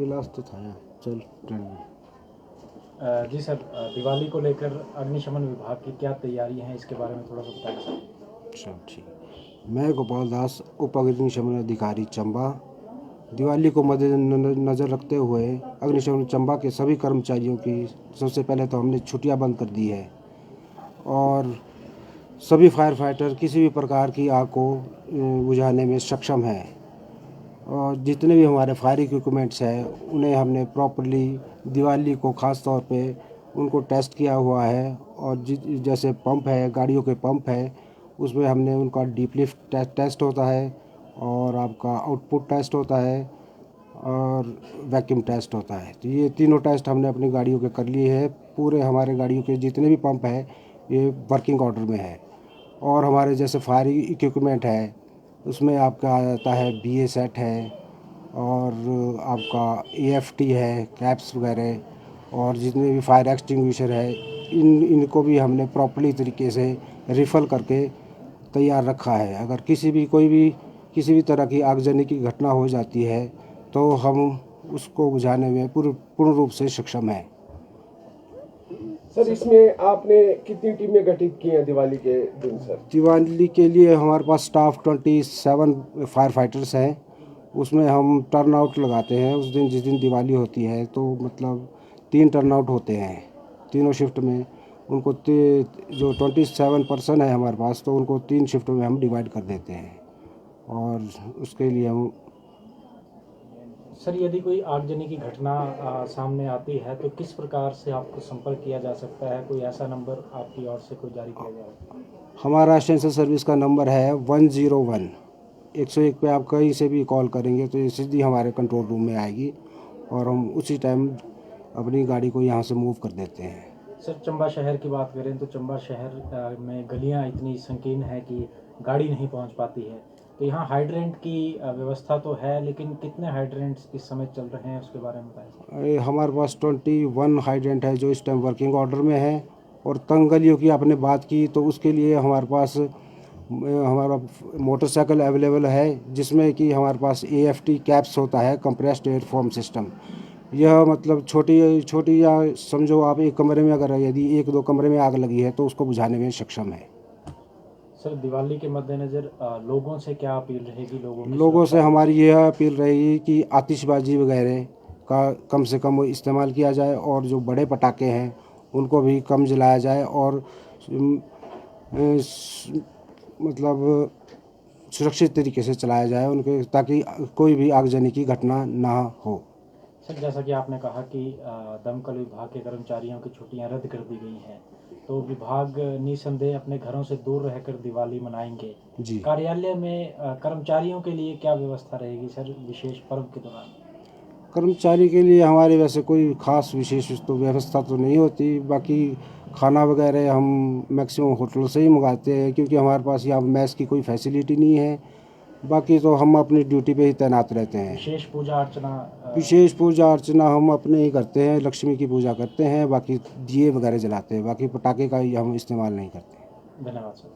विलास तो था चल ट्रेन में। जी सर, दिवाली को लेकर अग्निशमन विभाग की क्या तैयारी हैं, इसके बारे में थोड़ा सा बताइए सर। सब ठीक। मैं गोपाल दास, उप अग्निशमन अधिकारी चंबा। दिवाली को मद्देनजर रखते हुए अग्निशमन चंबा के सभी कर्मचारियों की सबसे पहले तो हमने छुट्टियां बंद कर दी है और सभी फायर फाइटर किसी भी प्रकार की आग को बुझाने में सक्षम हैं। और जितने भी हमारे फायर इक्विपमेंट्स हैं उन्हें हमने प्रॉपरली दिवाली को ख़ास तौर पे उनको टेस्ट किया हुआ है। और जैसे पंप है, गाड़ियों के पंप है, उसमें हमने उनका डीप लिफ्ट टेस्ट होता है और आपका आउटपुट टेस्ट होता है और वैक्यूम टेस्ट होता है। तो ये तीनों टेस्ट हमने अपनी गाड़ियों के कर लिए हैं। पूरे हमारे गाड़ियों के जितने भी पंप हैं ये वर्किंग ऑर्डर में है। और हमारे जैसे फायर इक्विपमेंट है उसमें आपका आता है BA सेट है और आपका AFT है, कैप्स वगैरह, और जितने भी फायर एक्सटिंग्विशर है इनको भी हमने प्रॉपर्ली तरीके से रिफ़ल करके तैयार रखा है। अगर किसी भी तरह की आगजनी की घटना हो जाती है तो हम उसको बुझाने में पूर्ण रूप से सक्षम हैं। सर, इसमें आपने कितनी टीमें गठित की हैं दिवाली के दिन सर? दिवाली के लिए हमारे पास स्टाफ 27 फायर फाइटर्स हैं। उसमें हम टर्न आउट लगाते हैं उस दिन, जिस दिन दिवाली होती है तो मतलब 3 टर्न आउट होते हैं तीनों शिफ्ट में। उनको जो 27 पर्सन है हमारे पास, तो उनको 3 शिफ्ट में हम डिवाइड कर देते हैं और उसके लिए हम। सर, यदि कोई आगजनी की घटना सामने आती है तो किस प्रकार से आपको संपर्क किया जा सकता है? कोई ऐसा नंबर आपकी ओर से कोई जारी किया जाए? हमारा एसेंशियल सर्विस का नंबर है 101। 101 पे आप कहीं से भी कॉल करेंगे तो ये सीधी हमारे कंट्रोल रूम में आएगी और हम उसी टाइम अपनी गाड़ी को यहाँ से मूव कर देते हैं। सर, चंबा शहर की बात करें तो चंबा शहर में गलियां इतनी संकीर्ण है कि गाड़ी नहीं पहुंच पाती है। तो यहाँ हाइड्रेंट की व्यवस्था तो है, लेकिन कितने हाइड्रेंट्स इस समय चल रहे हैं उसके बारे में बताएं। हमारे पास 21 हाइड्रेंट है जो इस टाइम वर्किंग ऑर्डर में है। और तंग गलियों की आपने बात की तो उसके लिए हमारे पास हमारा मोटरसाइकिल अवेलेबल है जिसमें कि हमारे पास AFT कैप्स होता है, कंप्रेस्ड एयर फोम सिस्टम। यह मतलब छोटी छोटी या समझो आप एक कमरे में अगर यदि 1-2 कमरे में आग लगी है तो उसको बुझाने में सक्षम है। सर, दिवाली के मद्देनज़र लोगों से क्या अपील रहेगी? लोगों से हमारी यह अपील रहेगी कि आतिशबाजी वगैरह का कम से कम इस्तेमाल किया जाए और जो बड़े पटाखे हैं उनको भी कम जलाया जाए और मतलब सुरक्षित तरीके से चलाया जाए उनके, ताकि कोई भी आगजनी की घटना ना हो। सर, जैसा कि आपने कहा कि दमकल विभाग के कर्मचारियों की छुट्टियां रद्द कर दी गई हैं, तो विभाग निसंदेह अपने घरों से दूर रहकर दिवाली मनाएंगे जी। कार्यालय में कर्मचारियों के लिए क्या व्यवस्था रहेगी सर विशेष पर्व के दौरान? कर्मचारी के लिए हमारे वैसे कोई ख़ास विशेष तो व्यवस्था तो नहीं होती। बाकी खाना वगैरह हम मैक्सिमम होटल से ही मंगाते हैं क्योंकि हमारे पास यहाँ मैस की कोई फैसिलिटी नहीं है। बाकी तो हम अपनी ड्यूटी पे ही तैनात रहते हैं। विशेष पूजा अर्चना हम अपने ही करते हैं, लक्ष्मी की पूजा करते हैं, बाकी दिए वगैरह जलाते हैं, बाकी पटाखे का ही हम इस्तेमाल नहीं करते। धन्यवाद सर।